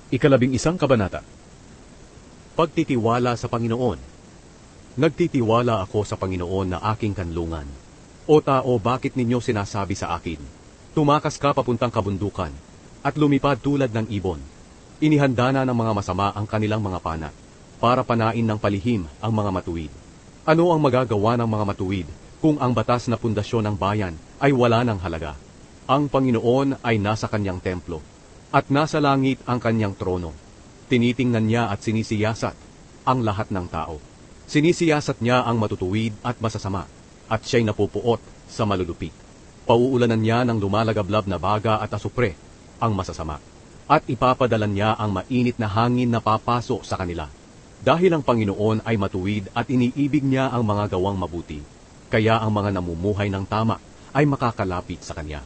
11 kabanata. Pagtitiwala sa Panginoon. Nagtitiwala ako sa Panginoon na aking kanlungan. O tao, bakit ninyo sinasabi sa akin, tumakas ka papuntang kabundukan, at lumipad tulad ng ibon? Inihanda na ng mga masama ang kanilang mga pana, para panain ng palihim ang mga matuwid. Ano ang magagawa ng mga matuwid, kung ang batas na pundasyon ng bayan ay wala ng halaga? Ang Panginoon ay nasa kanyang templo, at nasa langit ang kanyang trono. Tinitingnan niya at sinisiyasat ang lahat ng tao. Sinisiyasat niya ang matutuwid at masasama, at siya'y napupuot sa malulupit. Pauulanan niya ng lumalagablab na baga at asupre ang masasama, at ipapadalan niya ang mainit na hangin na papaso sa kanila. Dahil ang Panginoon ay matuwid at iniibig niya ang mga gawang mabuti, kaya ang mga namumuhay ng tama ay makakalapit sa Kanya.